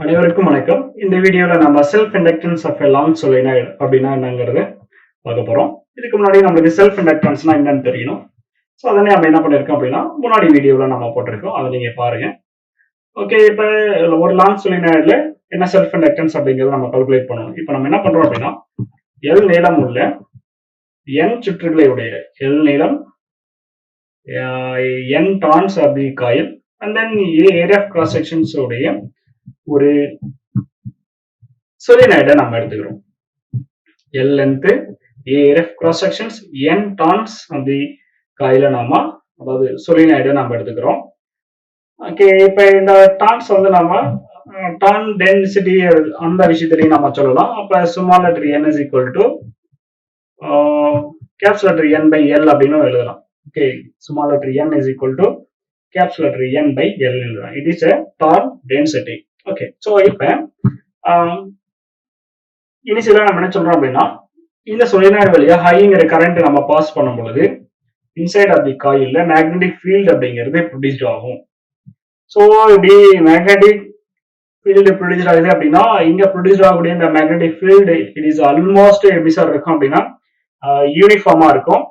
அனைவருக்கும் வணக்கம். இந்த வீடியோல நம்ம self inductance of a long solenoid அப்படின்னா என்னங்கறத பார்க்க போறோம். இதுக்கு முன்னாடி நமக்கு செல்ஃப் இண்டக்டன்ஸ்னா என்னன்னு தெரியணும். ஸோ அதனை நம்ம என்ன பண்ணிருக்கோம் அப்படின்னா முன்னாடி வீடியோல நம்ம போட்டிருக்கோம். அதை நீங்க பாருங்க. ஓகே, இப்ப ஒரு லாங் solenoidல என்ன செல்ஃப் இண்டக்டன்ஸ் அப்படிங்கறத நம்ம கால்குலேட் பண்ணணும். இப்போ நம்ம என்ன பண்றோம் அப்படின்னா எல் நீளம் உள்ள n சுற்றுகளை உடைய எல் நீளம் n turns of the coil and then area of cross sections உடைய ஒரு solenoid நம்ம எடுத்துக்கிறோம். L length, ARF cross sections, n turns அந்த காயில நாம அதாவது solenoid நம்ம எடுத்துக்கிறோம். ஓகே, இப்போ இந்த turns வந்து நம்ம turn density அந்த விஷயத்திலையும் நம்ம சொல்லலாம். அப்ப small letter n is equal to capital letter n by L அப்படின்னு எழுதலாம். Okay, small letter n is equal to capital letter n by L எழுதலாம். It is a turn density. Okay, so இப்போ இனிஷியலா நம்ம என்ன சொல்றோம் அப்படின்னா இந்த solenoid வழியா ஹைங்கிற கரண்ட் நம்ம பாஸ் பண்ணும் பொழுது இன்சைட் ஆஃப் தி காயில்ல மேக்னெட்டிக் ஃபீல்ட் அப்படிங்கிறது ப்ரொடியூஸ்ட் ஆகும். ஸோ இப்படி மேக்னெட்டிக் ஃபீல்டு ப்ரொடியூஸ்ட் ஆகுது அப்படின்னா இங்க ப்ரொடியூஸ்ட் ஆகக்கூடிய இந்த magnetic field it is almost எப்படி சார் இருக்கும் அப்படின்னா யூனிஃபார்மா இருக்கும்.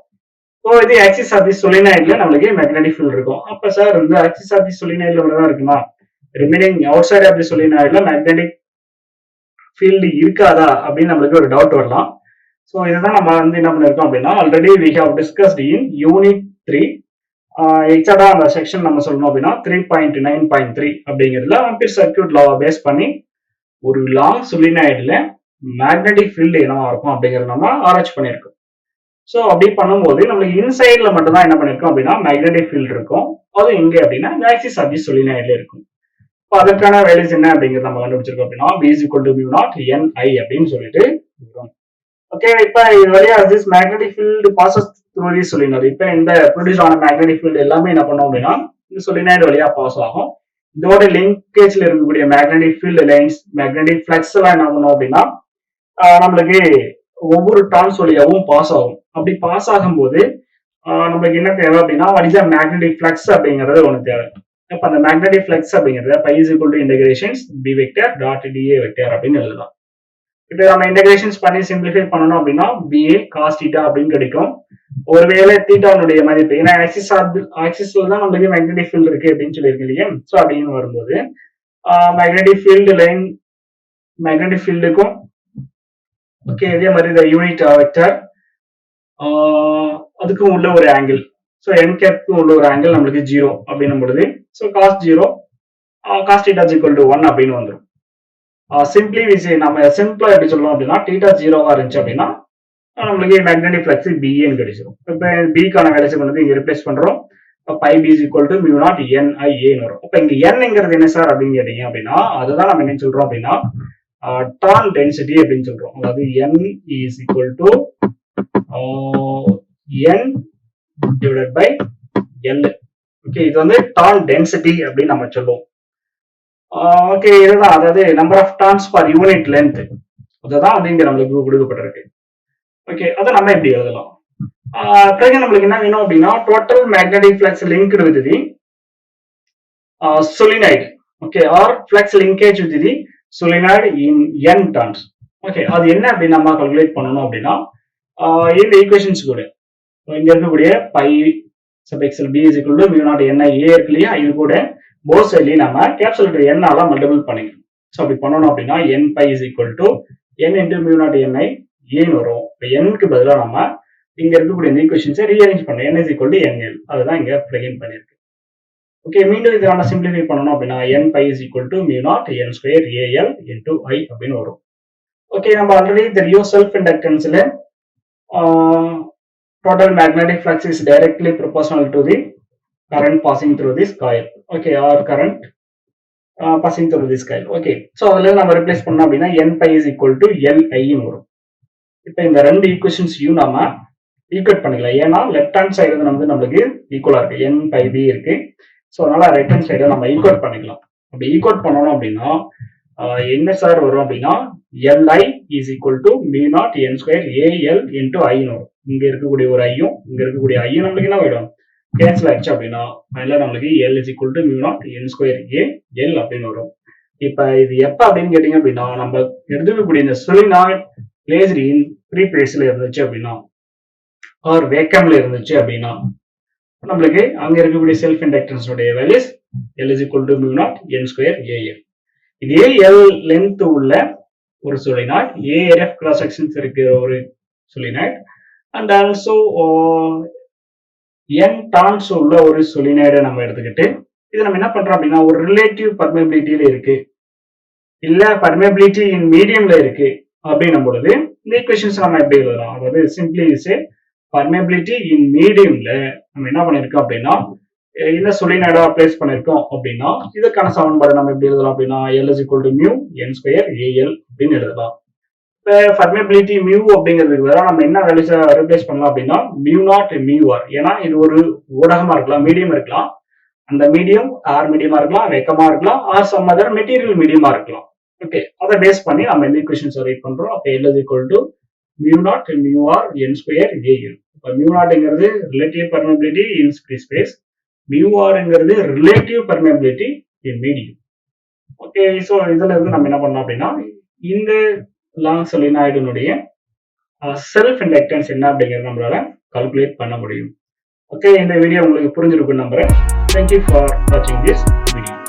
ஸோ இது ஆக்சிஸ் ஆஃப் தி solenoidல நம்மளுக்கு மேக்னெட்டிக் ஃபீல்டு இருக்கும். அப்ப சார் இந்த ஆக்சிஸ் ஆஃப் தி solenoidல தான் இருக்குமா, remaining outside of the solenoidல மேக்னெட்டிக் ஃபீல்டு இருக்காதா அப்படின்னு நம்மளுக்கு ஒரு டவுட் வரலாம். ஸோ இதுதான் நம்ம வந்து என்ன பண்ணிருக்கோம் அப்படின்னா already we have discussed in unit 3. எக்ஸாக்டா அந்த செக்ஷன் நம்ம சொல்லணும் அப்படின்னா 3.9.3 அப்படிங்கிறதுல ஆம்பியர் சர்க்யூட் லாவை பேஸ் பண்ணி ஒரு லாங் solenoidல மேக்னெட்டிக் ஃபீல்டு என்னவா இருக்கும் அப்படிங்கறத நம்ம ஆராய்ச்சி பண்ணியிருக்கோம். ஸோ அப்படி பண்ணும்போது நம்மளுக்கு இன்சைட்ல மட்டும் தான் என்ன பண்ணிருக்கோம் அப்படின்னா மேக்னெட்டிக் ஃபீல்டு இருக்கும். அது எங்க அப்படின்னா இந்த ஆக்சிஸ் ஆஃப் தி solenoidல இருக்கும். இப்போ அதற்கான வேல்யூஸ் என்ன அப்படிங்கிறது நம்ம கண்டுபிடிச்சிருக்கோம் அப்படின்னா v is equal to mu naught ni அப்படின்னு சொல்லிட்டு ஓகே, இப்போ இது வழியா this magnetic field bosses through the solenoid. இப்போ இந்த ப்ரொடியூஸ் ஆன மேக்னெட்டிக் ஃபீல்டு எல்லாமே என்ன பண்ணோம் அப்படின்னா இந்த solenoid வழியா பாஸ் ஆகும். இதோட லிங்கேஜ்ல இருக்கக்கூடிய magnetic field lines magnetic flux எல்லாம் என்ன பண்ணோம் அப்படின்னா நம்மளுக்கு ஒவ்வொரு டர்ன்ஸ் வழியாவும் பாஸ் ஆகும். அப்படி பாஸ் ஆகும்போது நம்மளுக்கு என்ன தேவை அப்படின்னா what is the magnetic flux அப்படிங்கிறது ஒன்று தேவை. அப்ப அந்த மேக்னெட்டிக் ஃபிளக்ஸ் அப்படிங்கிறத phi is equal to integrations b vector dot d a vector அப்படின்னு எழுதலாம். இப்போ நம்ம இன்டகிரேஷன்ஸ் பண்ணி சிம்பிளிஃபை பண்ணணும் அப்படின்னா பிஏ காஸ் தீட்டா அப்படின்னு கிடைக்கும். ஒருவேளை தீட்டானுடைய மதிப்பு ஏன்னா ஆக்சிஸ்ல தான் நம்மளுக்கு மேக்னெட்டிக் ஃபீல்டு இருக்கு அப்படின்னு சொல்லியிருக்கு இல்லையா. ஸோ அப்படின்னு வரும்போது மேக்னெட்டிக் ஃபீல்டு லைன் மேக்னெட்டிக் ஃபீல்டுக்கும் ஓகே இதே மாதிரி இந்த யூனிட் வெக்டர் அதுக்கும் உள்ள ஒரு ஆங்கிள் ஸோ என் கேப்க்கு உள்ள ஒரு ஆங்கிள் நம்மளுக்கு 0 அப்படின்னும் பொழுது so cos 0 cos theta equal to 1 அப்படின்னு வந்துடும். சிம்பிளி நம்ம சிம்பிளா எப்படி சொல்லலாம் அப்படின்னா தீட்டா 0வா இருந்துச்சு அப்படின்னா நம்மளுக்கு மேக்னெட்டிக் ஃபிளக்ஸ் பிஏன்னு கிடைச்சிடும். இப்போ பிக்கான வேலையை கொண்டு வந்து இங்க ரிப்ளேஸ் பண்றோம். By B is equal to mu naught NIAன்னு வரும். இப்போ இங்க என்னங்கிறது என்ன சார் அப்படின்னு கேட்டீங்க அப்படின்னா அதுதான் நம்ம என்ன சொல்றோம் அப்படின்னா டர்ன் டென்சிட்டி அப்படின்னு சொல்றோம். அதாவது n is equal to n divided by L. Okay, இது வந்து டர்ன் டென்சிட்டி அப்படின்னு நம்ம சொல்லுவோம். ஓகே, இதுதான் அதாவது number of turns per unit length அதுதான் வந்து இங்க நம்மளுக்கு கொடுக்கப்பட்டிருக்கு. ஓகே, அதை நம்ம எப்படி எழுதலாம். பிறகு நம்மளுக்கு என்ன வேணும் அப்படின்னா total magnetic flux linked with the solenoid. Okay, or flux linkage with the solenoid in n turns. Okay, அது என்ன அப்படின்னு நம்ம கால்குலேட் பண்ணணும் அப்படின்னா இந்த ஈக்குவேஷன்ஸ் கூட இங்க இருக்கக்கூடிய phi sub excel b is equal to mu naught NI a இருக்கு இல்லையா, இது கூட போத் சைட்லயும் நம்ம கேப்சல் லெட்டர் n ஆல மல்டிபிள் பண்ணிக்கணும். ஸோ அப்படி பண்ணணும் அப்படின்னா n phi is equal to n into mu naught NI ஏன்னு வரும். இப்போ n-க்கு பதிலாக நம்ம இங்க இருக்கக்கூடிய இந்த ஈக்குவேஷன்ஸை ரீஅரேஞ்ச் பண்ணணும். n is equal to NL அதுதான் இங்க பிளகின் பண்ணிருக்கு. ஓகே, மீண்டும் இதை நம்ம சிம்பிளிஃபை பண்ணணும் அப்படின்னா n phi is equal to mu naught n square AL into I அப்படின்னு வரும். ஓகே, நம்ம ஆல்ரெடி தெரியும் செல்ஃப் இண்டக்டன்ஸ்ல total magnetic flux is directly proportional to the current passing through this coil. Okay, or current passing through this coil. Okay, so அதில் நம்ம replace பண்ணோம் அப்படின்னா n pi is equal to Li ன்னு வரும். இப்போ இந்த ரெண்டு ஈக்குவேஷன்ஸையும் நாம ஈக்குவேட் பண்ணிக்கலாம். ஏன்னா லெஃப்ட் ஹேண்ட் சைடு வந்து நம்மளுக்கு ஈக்குவலா இருக்கு, n pi b இருக்கு. ஸோ அதனால ரைட் ஹேண்ட் சைடை நம்ம ஈக்குவேட் பண்ணிக்கலாம். அப்படி ஈக்குவேட் பண்ணணும் அப்படின்னா என்ன சார் வரும் அப்படின்னா Li is equal to mu naught n square AL into I ன்னு வரும். இங்க இருக்கக்கூடிய ஒரு ஐயும் இங்க இருக்கக்கூடிய ஐயும் நம்மளுக்கு என்ன ஆயிடும் கேன்சல் ஆயிடுச்சு அப்படின்னா அதனால நம்மளுக்கு L is equal to mu naught n square AL அப்படின்னு வரும். இப்ப இது எப்ப அப்படின்னு கேட்டீங்க அப்படின்னா, நம்ம எடுத்துக்கக்கூடிய இந்த solenoid placed in free spaceல இருந்துச்சு அப்படின்னா, ஆர் வேக்கம்ல இருந்துச்சு அப்படின்னா, நம்மளுக்கு அங்க இருக்கக்கூடிய செல்ஃப் இண்டக்டன்ஸ் உடைய values L is equal to mu naught n square AL. இதே L லென்த் உள்ள ஒரு solenoid, A area of cross sections இருக்கிற ஒரு solenoid, and also n turns உள்ள ஒரு solenoid நம்ம எடுத்துக்கிட்டு, இது நம்ம என்ன பண்றோம் அப்படின்னா, ஒரு ரிலேட்டிவ் பர்மியபிலிட்டியில இருக்கு, இல்ல பர்மியபிலிட்டி இன் மீடியம்ல இருக்கு அப்படின்னும் பொழுது இந்த ஈக்குவேஷன்ஸ் நம்ம எப்படி எழுதலாம்? அதாவது சிம்பிளி இஸ் பர்மியபிலிட்டி இன் மீடியம்ல நம்ம என்ன பண்ணிருக்கோம் அப்படின்னா, இந்த solenoid பிளேஸ் பண்ணிருக்கோம் அப்படின்னா, இதுக்கான சமன்பாடு நம்ம எப்படி எழுதலாம் அப்படின்னா, L is equal to mu n square AL அப்படின்னு எழுதலாம். இப்போ பர்மியபிலிட்டி மியூ அப்படிங்கிறதுக்கு வேற நம்ம என்ன வேல்யூஸை ரிப்ளேஸ் பண்ணலாம் அப்படின்னா, மியூ நாட் மியூ ஆர். ஏன்னா இது ஒரு ஊடகமா இருக்கலாம், மீடியம் இருக்கலாம். அந்த மீடியம் ஆர் மீடியமா இருக்கலாம், வெக்கமா இருக்கலாம், ஆர் சம் அதர் மெட்டீரியல் மீடியமா இருக்கலாம். ஓகே, அதை பேஸ் பண்ணி நம்ம இந்த ஈக்குவேஷன்ஸ் ரைட் பண்றோம். அப்போ L is equal to mu naught mu r n square AL. இப்போ mu நாட்ங்கிறது relative permeability in free space, mu rங்கிறது relative permeability in medium. Okay, so இதுல இருந்து நம்ம என்ன பண்ணோம் அப்படின்னா, இந்த லாங் solenoidனுடைய செல்ஃப் இண்டக்டன்ஸ் என்ன அப்படிங்கிறது நம்மளால கால்குலேட் பண்ண முடியும். ஓகே, இந்த வீடியோ உங்களுக்கு புரிஞ்சிருக்கும் நம்புறேன். Thank you for watching this video.